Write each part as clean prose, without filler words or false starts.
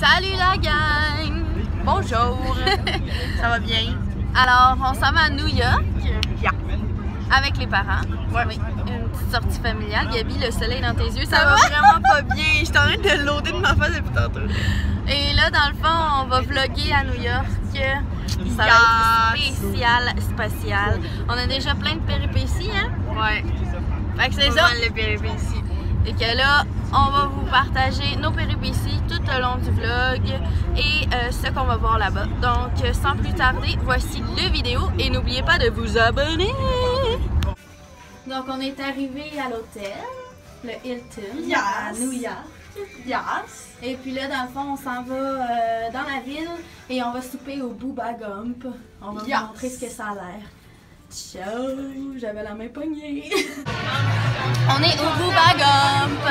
Salut la gang! Bonjour! Ça va bien? Alors, on s'en va à New York. Yeah. Avec les parents. Ouais. Oui, une petite sortie familiale. Gabi, le soleil dans tes yeux, Ça va vraiment pas bien. Je suis en train de loader de ma face depuis tantôt. Et là, dans le fond, on va vlogger à New York. Ça va être spécial. On a déjà plein de péripéties, hein? Ouais. Fait que c'est ça. Les péripéties. Et que là, on va vous partager nos péripéties tout au long du vlog et ce qu'on va voir là-bas. Donc, sans plus tarder, voici le vidéo et n'oubliez pas de vous abonner! Donc, on est arrivé à l'hôtel, le Hilton, à New York. Yes! Et puis là, dans le fond, on s'en va dans la ville et on va souper au Bubba Gump. On va vous montrer ce que ça a l'air. Ciao! J'avais la main poignée. On est au Bubba Gump.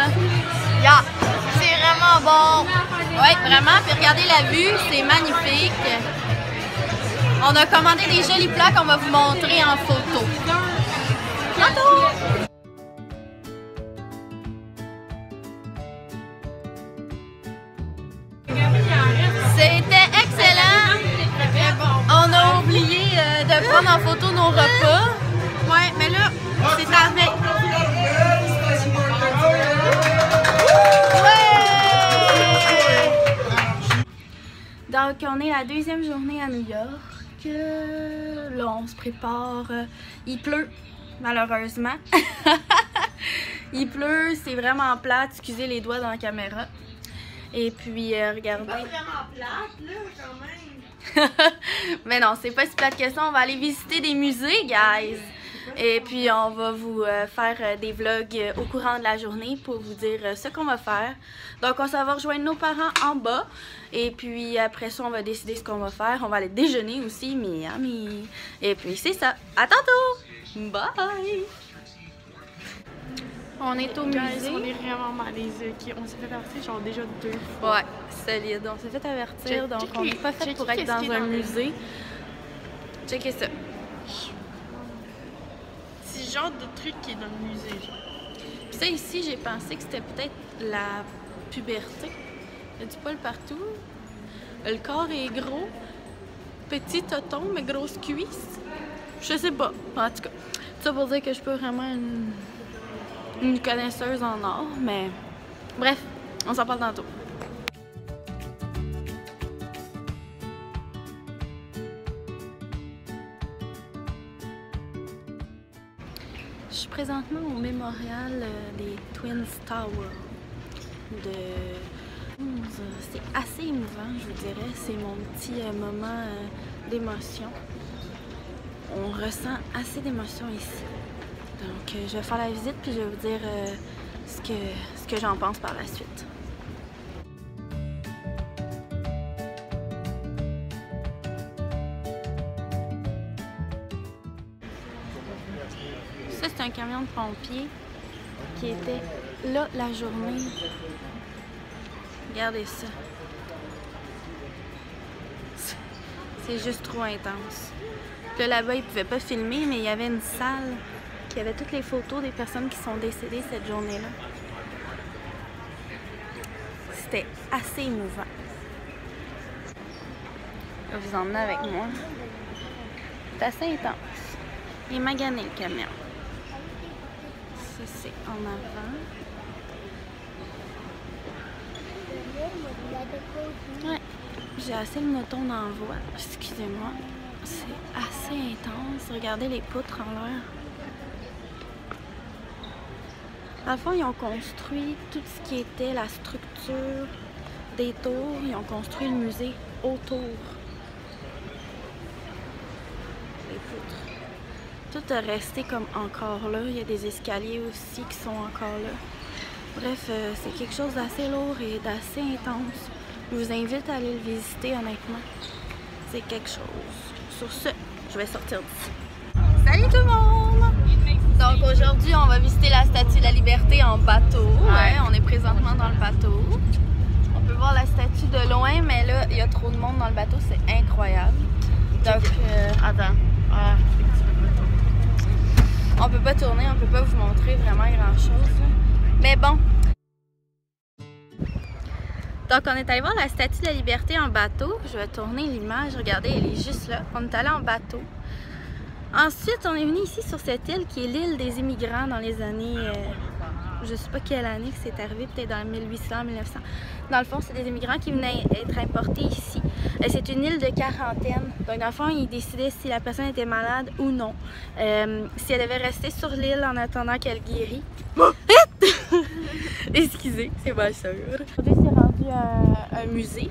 Yeah! C'est vraiment bon! Oui, vraiment. Puis regardez la vue, c'est magnifique. On a commandé des jolis plats qu'on va vous montrer en photo. Tantôt! C'était excellent! On a oublié de prendre en photo nos repas. Ouais, mais là, c'est avec. Donc, on est la deuxième journée à New York. Là, on se prépare. Il pleut, malheureusement. Il pleut, c'est vraiment plate. Excusez les doigts dans la caméra. Et puis, regardez. C'est pas vraiment plate, là, quand même. Mais non, c'est pas si plate que ça. On va aller visiter des musées, guys. Et puis, on va vous faire des vlogs au courant de la journée pour vous dire ce qu'on va faire. Donc, on s'en va rejoindre nos parents en bas. Et puis, après ça, on va décider ce qu'on va faire. On va aller déjeuner aussi, Miami. Et puis, c'est ça. À tantôt! Bye! On est au musée. On est vraiment malaisés. On s'est fait avertir genre déjà 2 fois. Ouais, solide. On s'est fait avertir, donc on n'est pas fait pour être dans un musée. Checkez ça. C'est le genre de truc qui est dans le musée. Genre. Puis ça ici, j'ai pensé que c'était peut-être la puberté. Il y a du poil partout. Le corps est gros. Petit toton, mais grosse cuisse. Je sais pas. En tout cas, ça pour dire que je suis pas vraiment une connaisseuse en art, mais bref, on s'en parle tantôt. Je suis présentement au mémorial des Twin Towers c'est assez émouvant, je vous dirais. C'est mon petit moment d'émotion. On ressent assez d'émotion ici. Donc, je vais faire la visite puis je vais vous dire ce que j'en pense par la suite. Ça, c'est un camion de pompiers qui était là la journée. Regardez ça. C'est juste trop intense. Puis là-bas, ils ne pouvaient pas filmer, mais il y avait une salle qui avait toutes les photos des personnes qui sont décédées cette journée-là. C'était assez émouvant. Je vais vous emmener avec moi. C'est assez intense. Il est magané, le camion. Ça, c'est en avant. Ouais, j'ai assez le moton d'envoi. Excusez-moi. C'est assez intense. Regardez les poutres en l'air. Dans le fond, ils ont construit tout ce qui était la structure des tours. Ils ont construit le musée autour. Les poutres. Tout est resté comme encore là. Il y a des escaliers aussi qui sont encore là. Bref, c'est quelque chose d'assez lourd et d'assez intense. Je vous invite à aller le visiter, honnêtement. C'est quelque chose. Sur ce, je vais sortir d'ici. Salut tout le monde! Donc aujourd'hui, on va visiter la Statue de la Liberté en bateau. Ouais, on est présentement dans le bateau. On peut voir la statue de loin, mais là, il y a trop de monde dans le bateau. C'est incroyable. Donc, attends. On peut pas tourner, on peut pas vous montrer vraiment grand-chose. Mais bon. Donc, on est allé voir la Statue de la Liberté en bateau. Je vais tourner l'image. Regardez, elle est juste là. On est allé en bateau. Ensuite, on est venu ici sur cette île qui est l'île des immigrants dans les années... je sais pas quelle année que c'est arrivé, peut-être dans 1800, 1900. Dans le fond, c'est des immigrants qui venaient être importés ici. C'est une île de quarantaine. Donc, dans le fond, ils décidaient si la personne était malade ou non. Si elle devait rester sur l'île en attendant qu'elle guérit. Excusez, c'est mal ça. Aujourd'hui, c'est rendu un musée.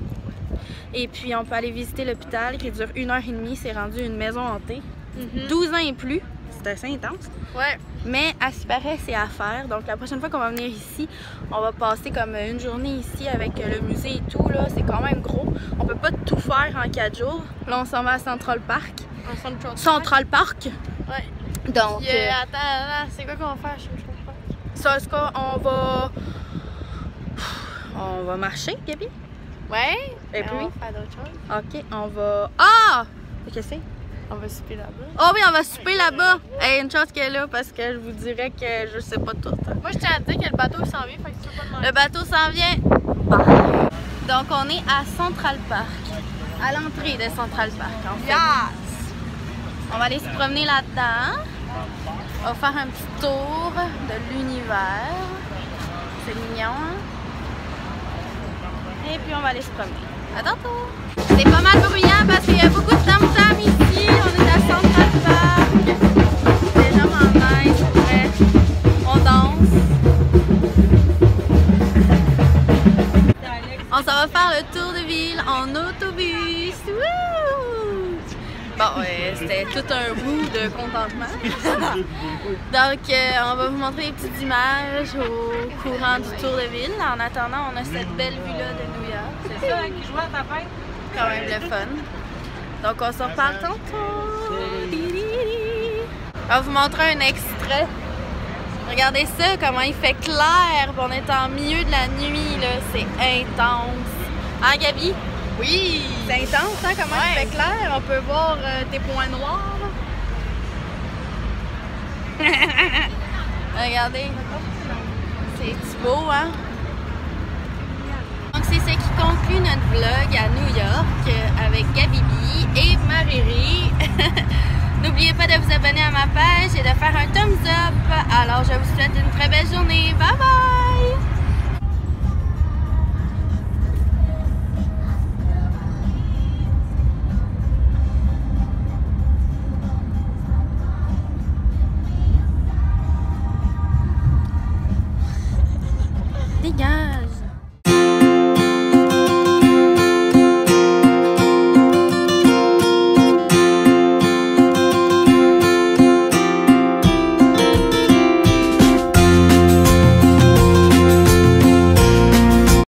Et puis, on peut aller visiter l'hôpital qui dure 1h30. C'est rendu une maison hantée. 12 ans et plus. C'est assez intense. Ouais. Mais à ce qui paraît, c'est à faire. Donc la prochaine fois qu'on va venir ici, on va passer comme une journée ici avec le musée et tout. Là, c'est quand même gros. On peut pas tout faire en 4 jours. Là, on s'en va à Central Park. Central Park. Ouais. Donc. Attends, c'est quoi qu'on va faire? Je sais pas. On va marcher, Gabi? Ouais. Et puis? On va faire d'autres choses. Ok, on va. Ah! Qu'est-ce que c'est? On va souper là-bas. Oh oui, on va souper là-bas. Hey, une chance qu'elle est là parce que je vous dirais que je sais pas tout. Moi, je tiens à te dire que le bateau s'en vient, fait que tu peux pas demander. Le bateau s'en vient. Bye. Donc, on est à Central Park. À l'entrée de Central Park, en fait. Yes! On va aller se promener là-dedans. On va faire un petit tour de l'univers. C'est mignon, hein? Et puis, on va aller se promener. À tantôt! C'est pas mal bruyant parce qu'il y a beaucoup de tam-tam ici. On est à Central Park. Les gens m'enlèvent, c'est vrai. On danse. On s'en va faire le tour de ville en autobus. Wouh! Bon, c'était tout un bout de contentement. Donc, on va vous montrer des petites images au courant du tour de ville. En attendant, on a cette belle vue-là de New York. C'est ça qui jouait à ta fête? Quand même le fun. Donc on se reparle tantôt. On va vous montrer un extrait. Regardez ça, comment il fait clair. On est en milieu de la nuit, là. C'est intense. Hein, Gabi? Oui! C'est intense, hein, comment il fait clair. On peut voir tes points noirs. Regardez. C'est beau, hein? Donc c'est ce qui conclut notre vlog à New York avec Gabibi et Mariri. N'oubliez pas de vous abonner à ma page et de faire un thumbs up. Alors je vous souhaite une très belle journée. Bye bye!